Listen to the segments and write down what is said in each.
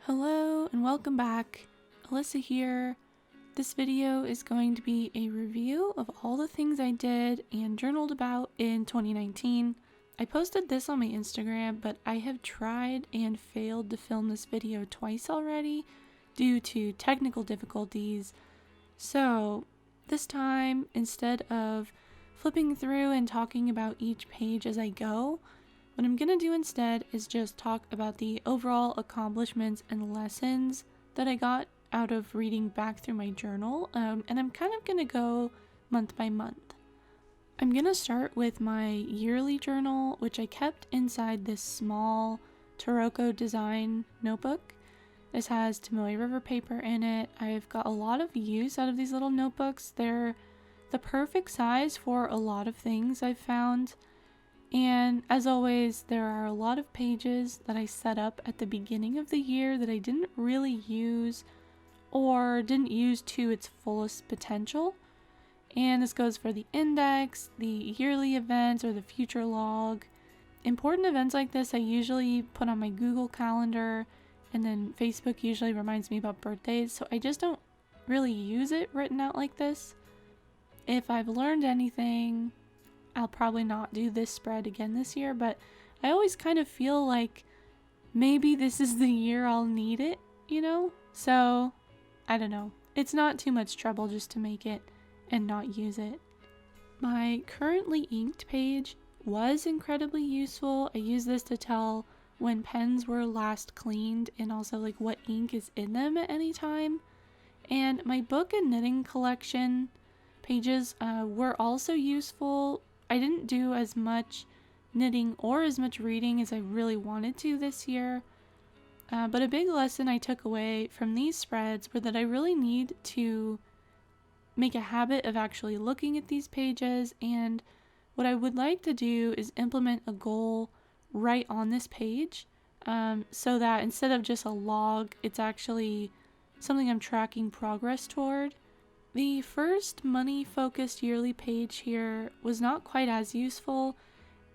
Hello and welcome back. Alyssa here. This video is going to be a review of all the things I did and journaled about in 2019. I posted this on my Instagram, but I have tried and failed to film this video twice already due to technical difficulties. So this time, instead of flipping through and talking about each page as I go, what I'm going to do instead is just talk about the overall accomplishments and lessons that I got out of reading back through my journal, and I'm kind of going to go month by month. I'm going to start with my yearly journal, which I kept inside this small Taroko design notebook. This has Tomoe River paper in it. I've got a lot of use out of these little notebooks. They're the perfect size for a lot of things I've found. And as always, there are a lot of pages that I set up at the beginning of the year that I didn't really use or didn't use to its fullest potential. And this goes for the index, the yearly events, or the future log. Important events like this I usually put on my Google Calendar, and then Facebook usually reminds me about birthdays, so I just don't really use it written out like this. If I've learned anything, I'll probably not do this spread again this year, but I always kind of feel like maybe this is the year I'll need it, So, I don't know. It's not too much trouble just to make it and not use it. My currently inked page was incredibly useful. I use this to tell when pens were last cleaned and also like what ink is in them at any time. And my book and knitting collection pages were also useful. I didn't do as much knitting or as much reading as I really wanted to this year, but a big lesson I took away from these spreads were that I really need to make a habit of actually looking at these pages, and what I would like to do is implement a goal right on this page, so that instead of just a log, it's actually something I'm tracking progress toward. The first money-focused yearly page here was not quite as useful.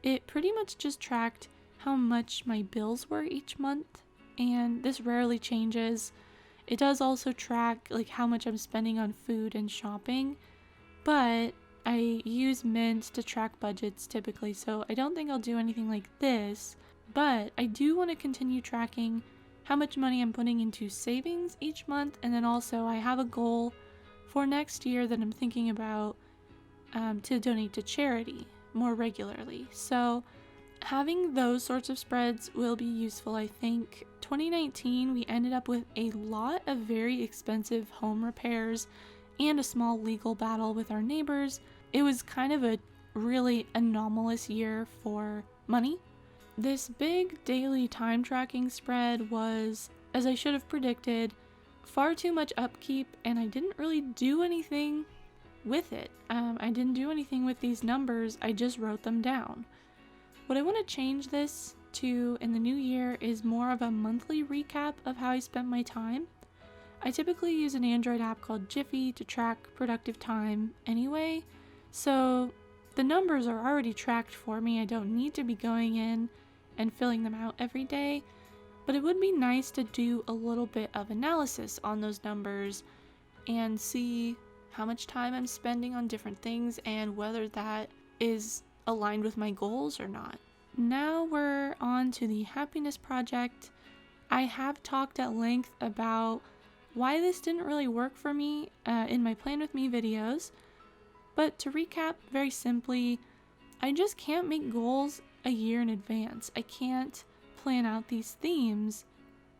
It pretty much just tracked how much my bills were each month, and this rarely changes. It does also track like how much I'm spending on food and shopping, but I use Mint to track budgets typically, so I don't think I'll do anything like this, but I do want to continue tracking how much money I'm putting into savings each month, and then also I have a goal for next year that I'm thinking about to donate to charity more regularly. So having those sorts of spreads will be useful, I think. 2019, we ended up with a lot of very expensive home repairs and a small legal battle with our neighbors. It was kind of a really anomalous year for money. This big daily time tracking spread was, as I should have predicted, far too much upkeep, and I didn't really do anything with it. I didn't do anything with these numbers, I just wrote them down. What I want to change this to in the new year is more of a monthly recap of how I spent my time. I typically use an Android app called Jiffy to track productive time anyway, so the numbers are already tracked for me. I don't need to be going in and filling them out every day. But it would be nice to do a little bit of analysis on those numbers and see how much time I'm spending on different things and whether that is aligned with my goals or not. Now we're on to the happiness project. I have talked at length about why this didn't really work for me in my Plan With Me videos, but to recap very simply, I just can't make goals a year in advance. I can't plan out these themes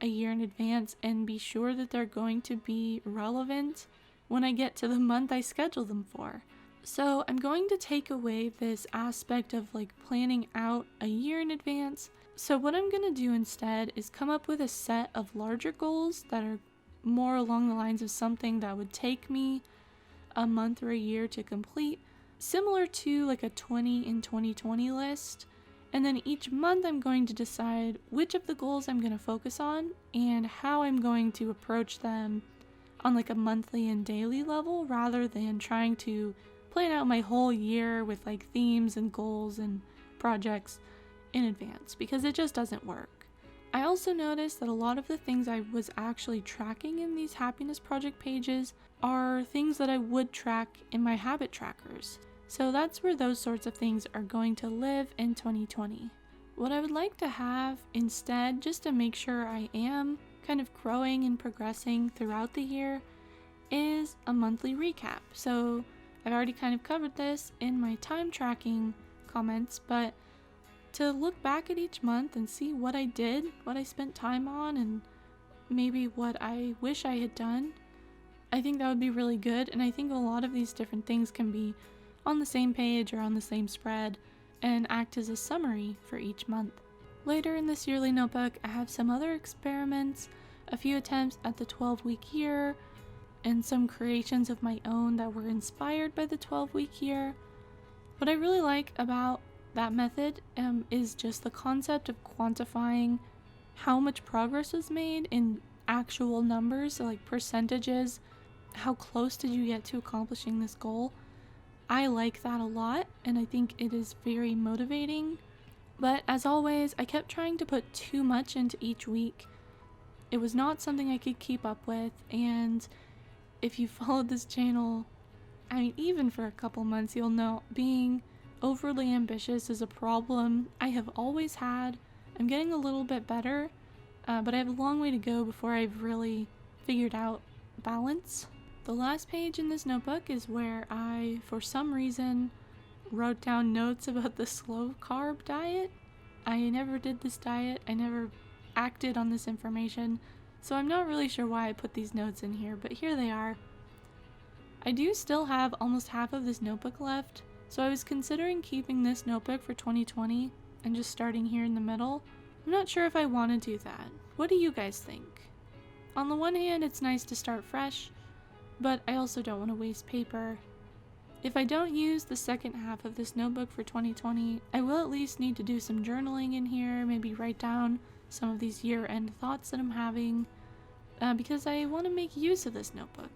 a year in advance and be sure that they're going to be relevant when I get to the month I schedule them for. So I'm going to take away this aspect of like planning out a year in advance. So what I'm going to do instead is come up with a set of larger goals that are more along the lines of something that would take me a month or a year to complete, similar to like a 20 in 2020 list. And then each month I'm going to decide which of the goals I'm going to focus on and how I'm going to approach them on like a monthly and daily level, rather than trying to plan out my whole year with like themes and goals and projects in advance, because it just doesn't work. I also noticed that a lot of the things I was actually tracking in these happiness project pages are things that I would track in my habit trackers. So that's where those sorts of things are going to live in 2020. What I would like to have instead, just to make sure I am kind of growing and progressing throughout the year, is a monthly recap. So I've already kind of covered this in my time tracking comments, but to look back at each month and see what I did, what I spent time on, and maybe what I wish I had done, I think that would be really good. And I think a lot of these different things can be on the same page or on the same spread and act as a summary for each month. Later in this yearly notebook, I have some other experiments, a few attempts at the 12-week year, and some creations of my own that were inspired by the 12-week year. What I really like about that method is just the concept of quantifying how much progress was made in actual numbers, so like percentages. How close did you get to accomplishing this goal? I like that a lot, and I think it is very motivating. But as always, I kept trying to put too much into each week. It was not something I could keep up with, and if you followed this channel, I mean, even for a couple months, you'll know being overly ambitious is a problem I have always had. I'm getting a little bit better, but I have a long way to go before I've really figured out balance. The last page in this notebook is where I, for some reason, wrote down notes about the slow carb diet. I never did this diet, I never acted on this information, so I'm not really sure why I put these notes in here, but here they are. I do still have almost half of this notebook left, so I was considering keeping this notebook for 2020 and just starting here in the middle. I'm not sure if I want to do that. What do you guys think? On the one hand, it's nice to start fresh, but I also don't want to waste paper. If I don't use the second half of this notebook for 2020, I will at least need to do some journaling in here, maybe write down some of these year-end thoughts that I'm having, because I want to make use of this notebook.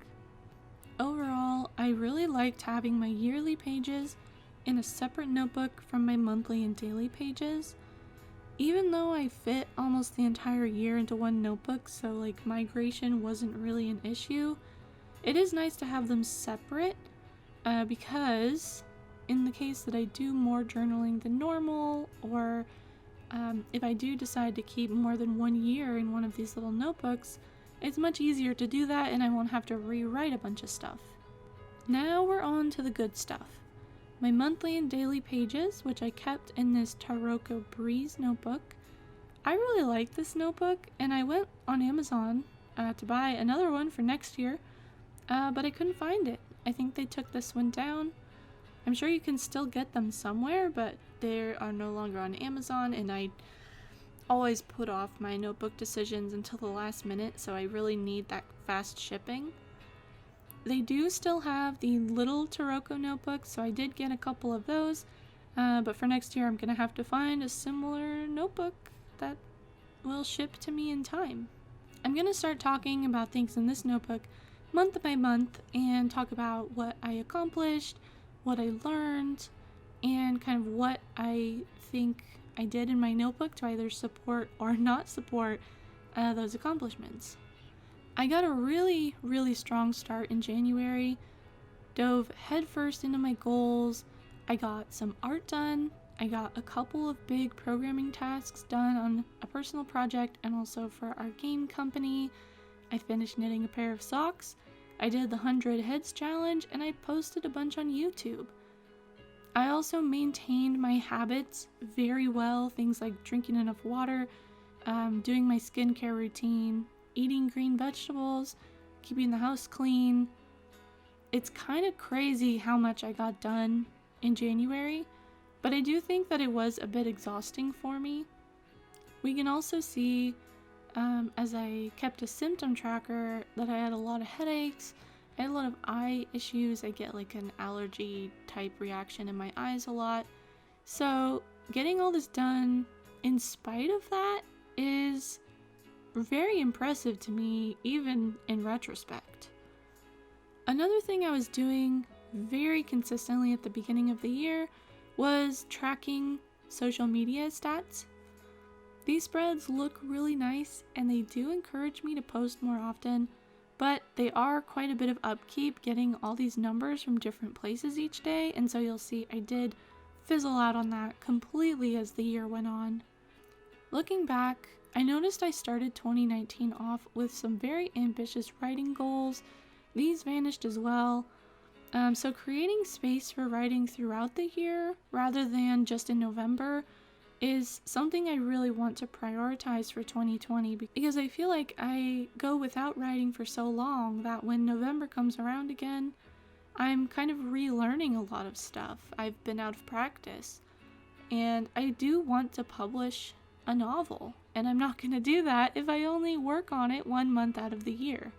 Overall, I really liked having my yearly pages in a separate notebook from my monthly and daily pages. Even though I fit almost the entire year into one notebook, so like migration wasn't really an issue, it is nice to have them separate, because in the case that I do more journaling than normal, or if I do decide to keep more than 1 year in one of these little notebooks, it's much easier to do that and I won't have to rewrite a bunch of stuff. Now we're on to the good stuff. My monthly and daily pages, which I kept in this Taroko Breeze notebook. I really like this notebook, and I went on Amazon to buy another one for next year, but I couldn't find it. I think they took this one down. I'm sure you can still get them somewhere, but they are no longer on Amazon, and I always put off my notebook decisions until the last minute, so I really need that fast shipping. They do still have the little Taroko notebooks, so I did get a couple of those, but for next year I'm going to have to find a similar notebook that will ship to me in time. I'm going to start talking about things in this notebook month by month and talk about what I accomplished, what I learned, and kind of what I think I did in my notebook to either support or not support those accomplishments. I got a really, really strong start in January, dove headfirst into my goals. I got some art done. I got a couple of big programming tasks done on a personal project and also for our game company. I finished knitting a pair of socks. I did the 100 Heads challenge, and I posted a bunch on YouTube. I also maintained my habits very well, things like drinking enough water, doing my skincare routine, eating green vegetables, keeping the house clean. It's kind of crazy how much I got done in January, but I do think that it was a bit exhausting for me. We can also see, as I kept a symptom tracker, that I had a lot of headaches, I had a lot of eye issues. I get like an allergy type reaction in my eyes a lot. So getting all this done in spite of that is very impressive to me, even in retrospect. Another thing I was doing very consistently at the beginning of the year was tracking social media stats. These spreads look really nice and they do encourage me to post more often, but they are quite a bit of upkeep getting all these numbers from different places each day, and so you'll see I did fizzle out on that completely as the year went on. Looking back, I noticed I started 2019 off with some very ambitious writing goals. These vanished as well. So creating space for writing throughout the year rather than just in November is something I really want to prioritize for 2020, because I feel like I go without writing for so long that when November comes around again, I'm kind of relearning a lot of stuff. I've been out of practice, and I do want to publish a novel, and I'm not going to do that if I only work on it 1 month out of the year,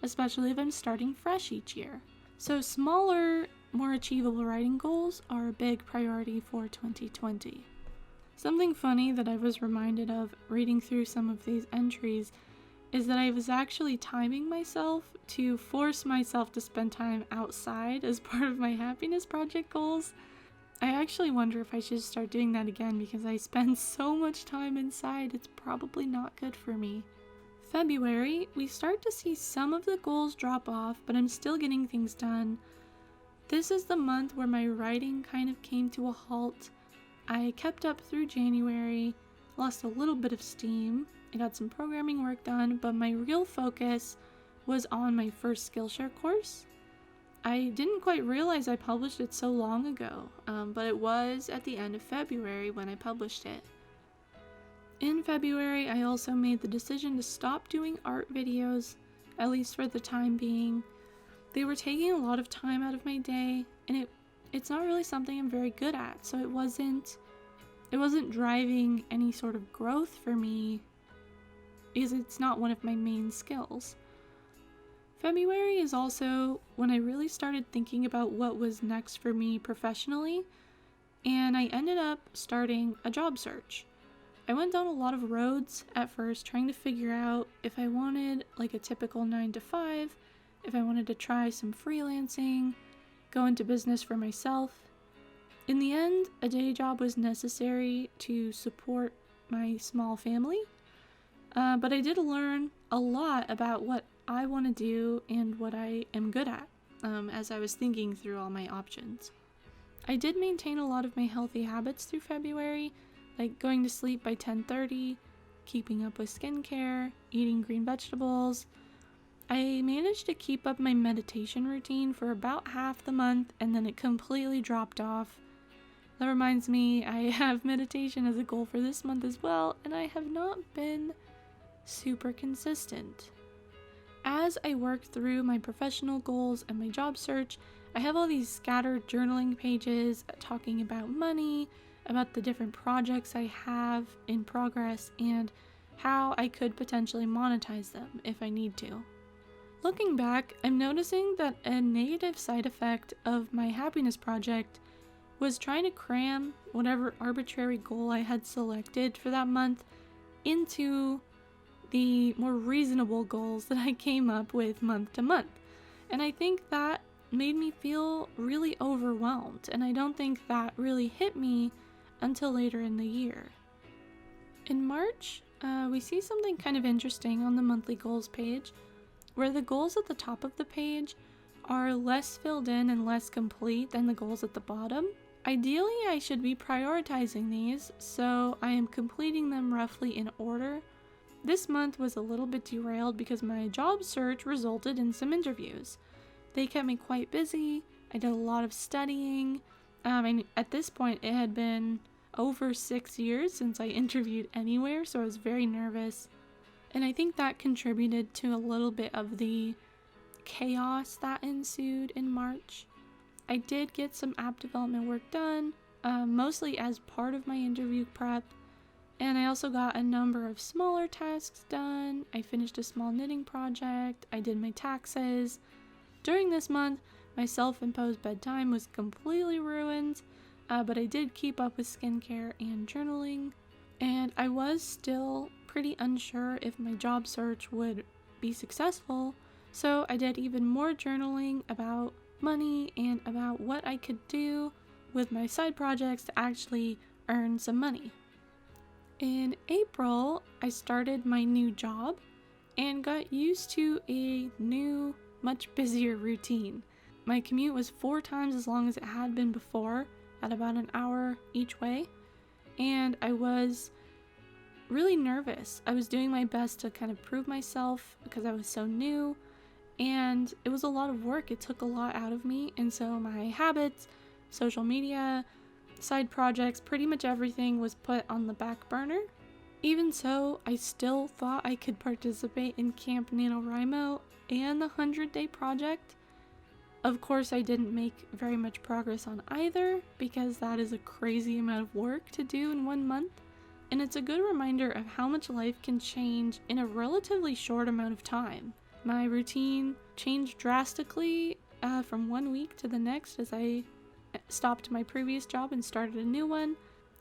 especially if I'm starting fresh each year. So smaller, more achievable writing goals are a big priority for 2020. Something funny that I was reminded of reading through some of these entries is that I was actually timing myself to force myself to spend time outside as part of my happiness project goals. I actually wonder if I should start doing that again because I spend so much time inside, it's probably not good for me. February, we start to see some of the goals drop off, but I'm still getting things done. This is the month where my writing kind of came to a halt. I kept up through January, lost a little bit of steam. I got some programming work done, but my real focus was on my first Skillshare course. I didn't quite realize I published it so long ago, but it was at the end of February when I published it. In February, I also made the decision to stop doing art videos, at least for the time being. They were taking a lot of time out of my day, and it's not really something I'm very good at, so it wasn't driving any sort of growth for me, because it's not one of my main skills. February is also when I really started thinking about what was next for me professionally, and I ended up starting a job search. I went down a lot of roads at first trying to figure out if I wanted like a typical 9 to 5, if I wanted to try some freelancing, go into business for myself. In the end, a day job was necessary to support my small family, but I did learn a lot about what I want to do and what I am good at as I was thinking through all my options. I did maintain a lot of my healthy habits through February, like going to sleep by 10:30, keeping up with skincare, eating green vegetables. I managed to keep up my meditation routine for about half the month, and then it completely dropped off. That reminds me, I have meditation as a goal for this month as well, and I have not been super consistent. As I work through my professional goals and my job search, I have all these scattered journaling pages talking about money, about the different projects I have in progress, and how I could potentially monetize them if I need to. Looking back, I'm noticing that a negative side effect of my happiness project was trying to cram whatever arbitrary goal I had selected for that month into the more reasonable goals that I came up with month to month. And I think that made me feel really overwhelmed, and I don't think that really hit me until later in the year. In March, we see something kind of interesting on the monthly goals page, where the goals at the top of the page are less filled in and less complete than the goals at the bottom. Ideally, I should be prioritizing these, so I am completing them roughly in order. This month was a little bit derailed because my job search resulted in some interviews. They kept me quite busy. I did a lot of studying. And at this point, it had been over 6 years since I interviewed anywhere, so I was very nervous. And I think that contributed to a little bit of the chaos that ensued in March. I did get some app development work done, mostly as part of my interview prep, and I also got a number of smaller tasks done. I finished a small knitting project, I did my taxes. During this month, my self-imposed bedtime was completely ruined, but I did keep up with skincare and journaling, and I was still pretty unsure if my job search would be successful, so I did even more journaling about money and about what I could do with my side projects to actually earn some money. In April, I started my new job and got used to a new, much busier routine. My commute was 4 times as long as it had been before, at about an hour each way, and I was really nervous. I was doing my best to kind of prove myself because I was so new, and it was a lot of work. It took a lot out of me, and so my habits, social media, side projects, pretty much everything was put on the back burner. Even so, I still thought I could participate in Camp NaNoWriMo and the 100-Day Project. Of course, I didn't make very much progress on either because that is a crazy amount of work to do in 1 month, and it's a good reminder of how much life can change in a relatively short amount of time. My routine changed drastically from 1 week to the next as I stopped my previous job and started a new one,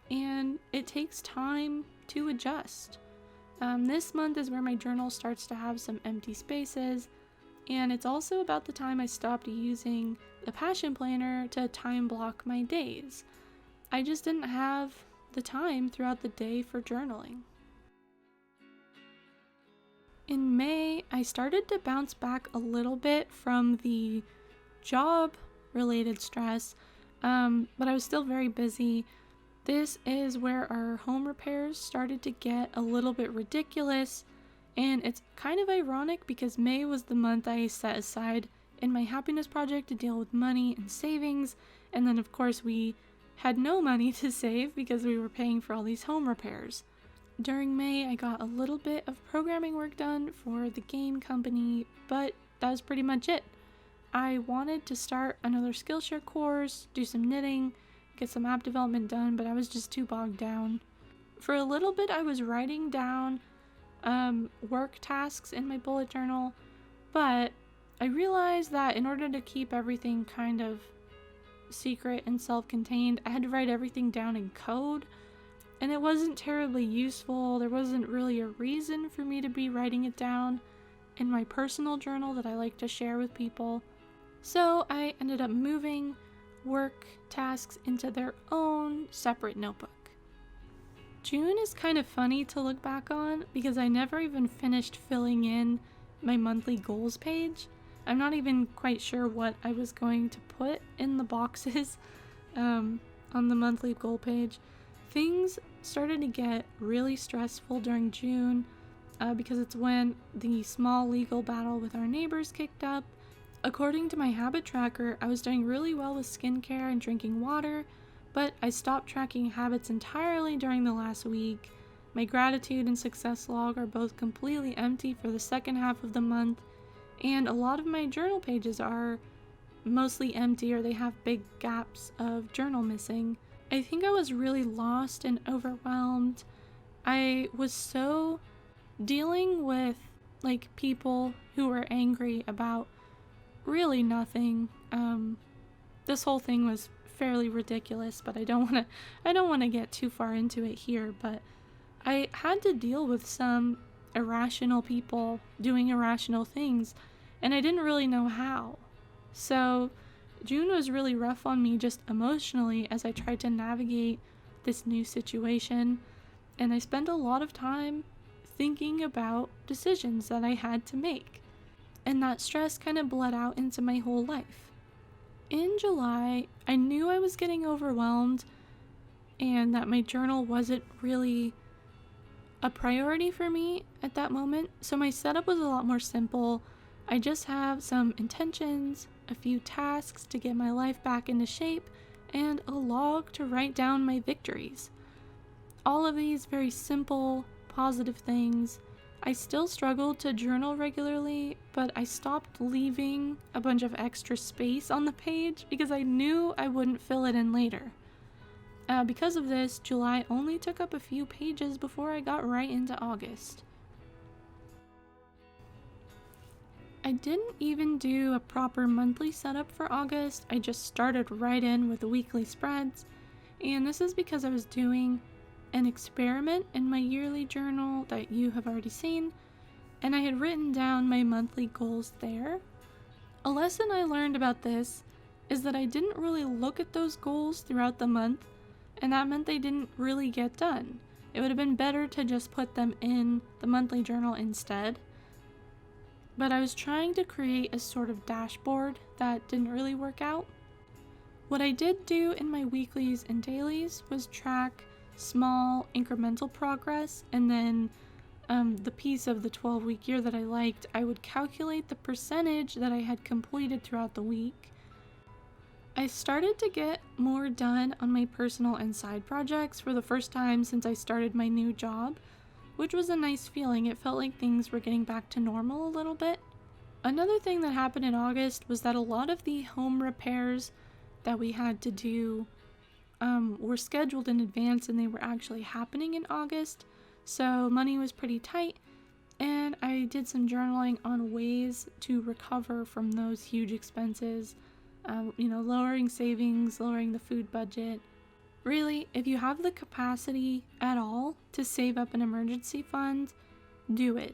and it takes time to adjust. This month is where my journal starts to have some empty spaces, and it's also about the time I stopped using the Passion Planner to time block my days. I just didn't have the time throughout the day for journaling. In May, I started to bounce back a little bit from the job-related stress, but I was still very busy. This is where our home repairs started to get a little bit ridiculous, and it's kind of ironic because May was the month I set aside in my happiness project to deal with money and savings, and then of course we had no money to save because we were paying for all these home repairs. During May, I got a little bit of programming work done for the game company, but that was pretty much it. I wanted to start another Skillshare course, do some knitting, get some app development done, but I was just too bogged down. For a little bit, I was writing down work tasks in my bullet journal, but I realized that in order to keep everything kind of secret and self-contained, I had to write everything down in code, and it wasn't terribly useful. There wasn't really a reason for me to be writing it down in my personal journal that I like to share with people. So I ended up moving work tasks into their own separate notebook. June is kind of funny to look back on because I never even finished filling in my monthly goals page. I'm not even quite sure what I was going to put in the boxes on the monthly goal page. Things started to get really stressful during June because it's when the small legal battle with our neighbors kicked up. According to my habit tracker, I was doing really well with skincare and drinking water, but I stopped tracking habits entirely during the last week. My gratitude and success log are both completely empty for the second half of the month, and a lot of my journal pages are mostly empty or they have big gaps of journal missing. I think I was really lost and overwhelmed. I was so dealing with people who were angry about really nothing. This whole thing was fairly ridiculous, but I don't want to get too far into it here, but I had to deal with some irrational people doing irrational things, and I didn't really know how. So June was really rough on me just emotionally as I tried to navigate this new situation, and I spent a lot of time thinking about decisions that I had to make, and that stress kind of bled out into my whole life. In July, I knew I was getting overwhelmed and that my journal wasn't really a priority for me at that moment, so my setup was a lot more simple. I just have some intentions, a few tasks to get my life back into shape, and a log to write down my victories. All of these very simple, positive things. I still struggled to journal regularly, but I stopped leaving a bunch of extra space on the page because I knew I wouldn't fill it in later. Because of this, July only took up a few pages before I got right into August. I didn't even do a proper monthly setup for August. I just started right in with the weekly spreads, and this is because I was doing an experiment in my yearly journal that you have already seen, and I had written down my monthly goals there. A lesson I learned about this is that I didn't really look at those goals throughout the month, and that meant they didn't really get done. It would have been better to just put them in the monthly journal instead. But I was trying to create a sort of dashboard that didn't really work out. What I did do in my weeklies and dailies was track small incremental progress, and then the piece of the 12-week year that I liked, I would calculate the percentage that I had completed throughout the week. I started to get more done on my personal and side projects for the first time since I started my new job, which was a nice feeling. It felt like things were getting back to normal a little bit. Another thing that happened in August was that a lot of the home repairs that we had to do were scheduled in advance, and they were actually happening in August, so money was pretty tight, and I did some journaling on ways to recover from those huge expenses, lowering savings, lowering the food budget. Really, if you have the capacity at all to save up an emergency fund, do it.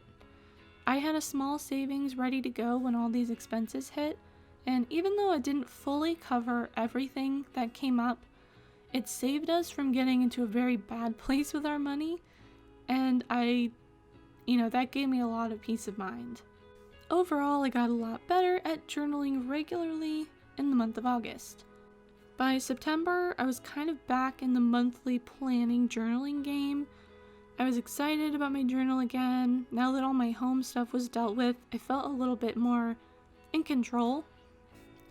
I had a small savings ready to go when all these expenses hit, and even though it didn't fully cover everything that came up, it saved us from getting into a very bad place with our money, and that gave me a lot of peace of mind. Overall, I got a lot better at journaling regularly in the month of August. By September, I was kind of back in the monthly planning journaling game. I was excited about my journal again. Now that all my home stuff was dealt with, I felt a little bit more in control.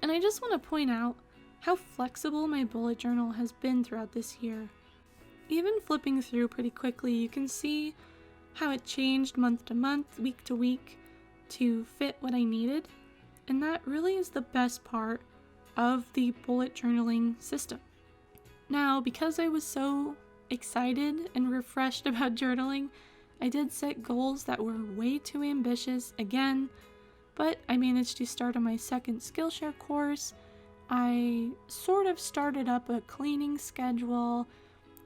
And I just want to point out how flexible my bullet journal has been throughout this year. Even flipping through pretty quickly, you can see how it changed month to month, week to week, to fit what I needed. And that really is the best part of the bullet journaling system. Now, because I was so excited and refreshed about journaling, I did set goals that were way too ambitious again, but I managed to start on my second Skillshare course. I sort of started up a cleaning schedule.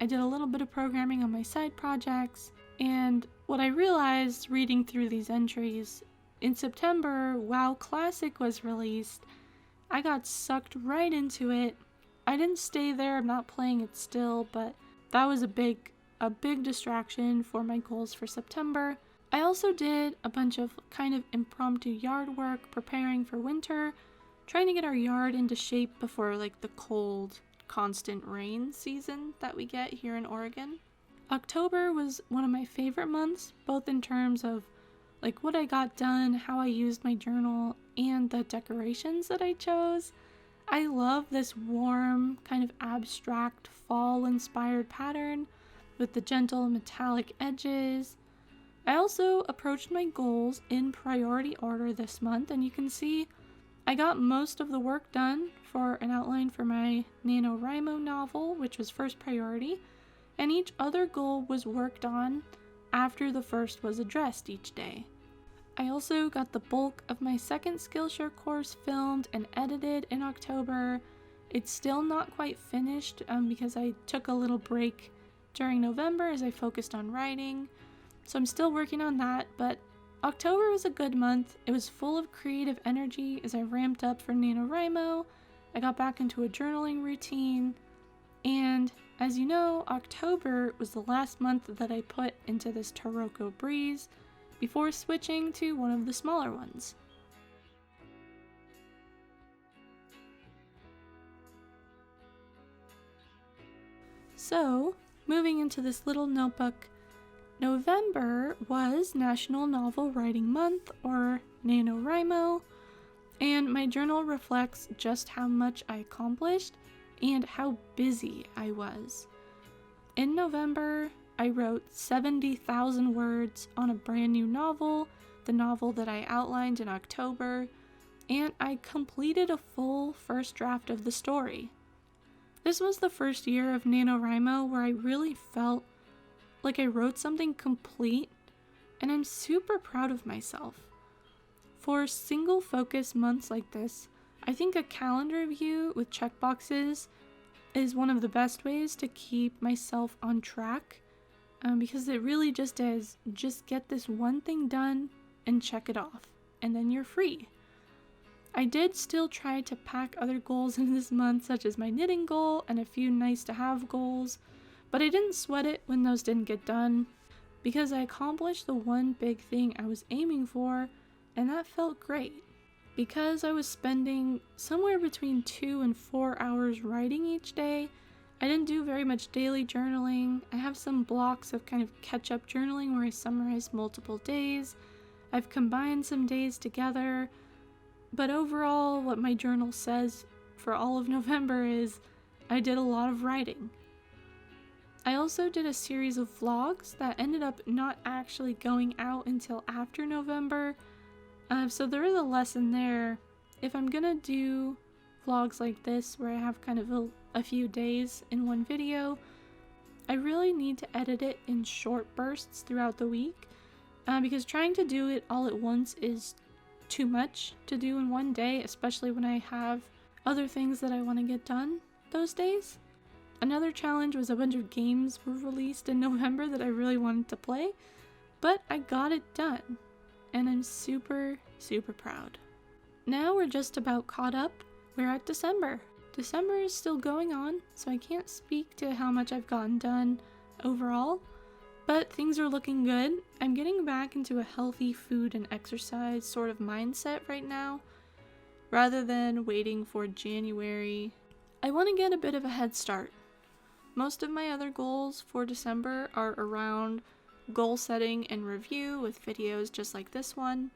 I did a little bit of programming on my side projects, and what I realized reading through these entries, in September, WoW Classic was released. I got sucked right into it. I didn't stay there, I'm not playing it still, but that was a big distraction for my goals for September. I also did a bunch of kind of impromptu yard work, preparing for winter, trying to get our yard into shape before the cold, constant rain season that we get here in Oregon. October was one of my favorite months, both in terms of what I got done, how I used my journal, and the decorations that I chose. I love this warm, kind of abstract, fall-inspired pattern with the gentle metallic edges. I also approached my goals in priority order this month, and you can see I got most of the work done for an outline for my NaNoWriMo novel, which was first priority, and each other goal was worked on after the first was addressed each day. I also got the bulk of my second Skillshare course filmed and edited in October. It's still not quite finished because I took a little break during November as I focused on writing, so I'm still working on that, but October was a good month. It was full of creative energy as I ramped up for NaNoWriMo. I got back into a journaling routine, and as you know, October was the last month that I put into this Taroko Breeze before switching to one of the smaller ones. So, moving into this little notebook, November was National Novel Writing Month, or NaNoWriMo, and my journal reflects just how much I accomplished and how busy I was. In November, I wrote 70,000 words on a brand new novel, the novel that I outlined in October, and I completed a full first draft of the story. This was the first year of NaNoWriMo where I really felt like I wrote something complete, and I'm super proud of myself. For single focus months like this, I think a calendar view with checkboxes is one of the best ways to keep myself on track, because it really just is, just get this one thing done and check it off, and then you're free. I did still try to pack other goals in this month, such as my knitting goal and a few nice to have goals, But I didn't sweat it when those didn't get done, because I accomplished the one big thing I was aiming for, and that felt great. Because I was spending somewhere between 2 and 4 hours writing each day, I didn't do very much daily journaling. I have some blocks of kind of catch-up journaling where I summarize multiple days. I've combined some days together, but overall what my journal says for all of November is I did a lot of writing. I also did a series of vlogs that ended up not actually going out until after November, so there is a lesson there. If I'm gonna do vlogs like this where I have kind of a few days in one video, I really need to edit it in short bursts throughout the week, because trying to do it all at once is too much to do in one day, especially when I have other things that I want to get done those days. Another challenge was a bunch of games were released in November that I really wanted to play, but I got it done, and I'm super, super proud. Now we're just about caught up. We're at December. December is still going on, so I can't speak to how much I've gotten done overall, but things are looking good. I'm getting back into a healthy food and exercise sort of mindset right now, rather than waiting for January. I want to get a bit of a head start. Most of my other goals for December are around goal setting and review with videos just like this one.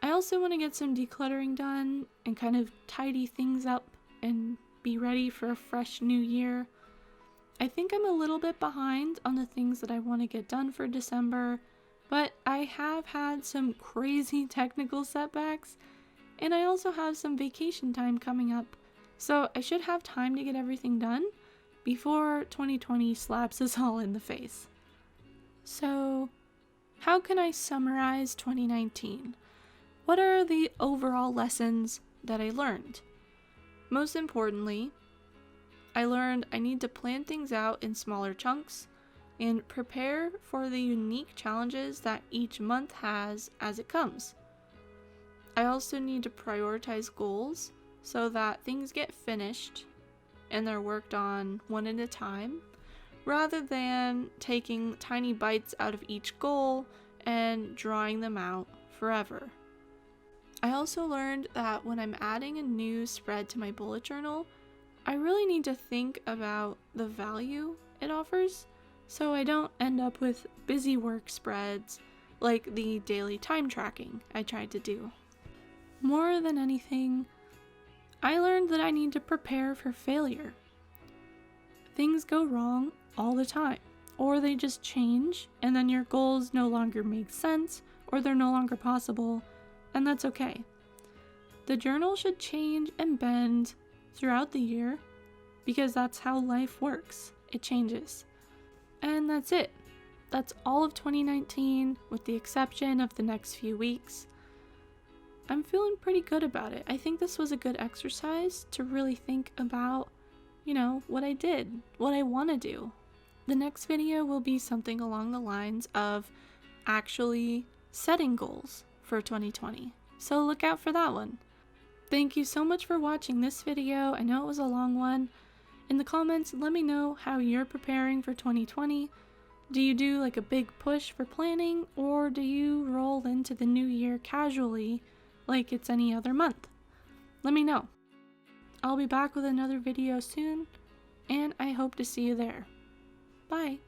I also want to get some decluttering done and kind of tidy things up and be ready for a fresh new year. I think I'm a little bit behind on the things that I want to get done for December, but I have had some crazy technical setbacks, and I also have some vacation time coming up, so I should have time to get everything done before 2020 slaps us all in the face. So, how can I summarize 2019? What are the overall lessons that I learned? Most importantly, I learned I need to plan things out in smaller chunks and prepare for the unique challenges that each month has as it comes. I also need to prioritize goals so that things get finished and they're worked on one at a time, rather than taking tiny bites out of each goal and drawing them out forever. I also learned that when I'm adding a new spread to my bullet journal, I really need to think about the value it offers, so I don't end up with busy work spreads like the daily time tracking I tried to do. More than anything, I learned that I need to prepare for failure. Things go wrong all the time, or they just change, and then your goals no longer make sense, or they're no longer possible, and that's okay. The journal should change and bend throughout the year, because that's how life works. It changes. And that's it. That's all of 2019, with the exception of the next few weeks. I'm feeling pretty good about it. I think this was a good exercise to really think about, what I did, what I want to do. The next video will be something along the lines of actually setting goals for 2020. So look out for that one. Thank you so much for watching this video. I know it was a long one. In the comments, let me know how you're preparing for 2020. Do you do like a big push for planning, or do you roll into the new year casually like it's any other month? Let me know. I'll be back with another video soon, and I hope to see you there. Bye.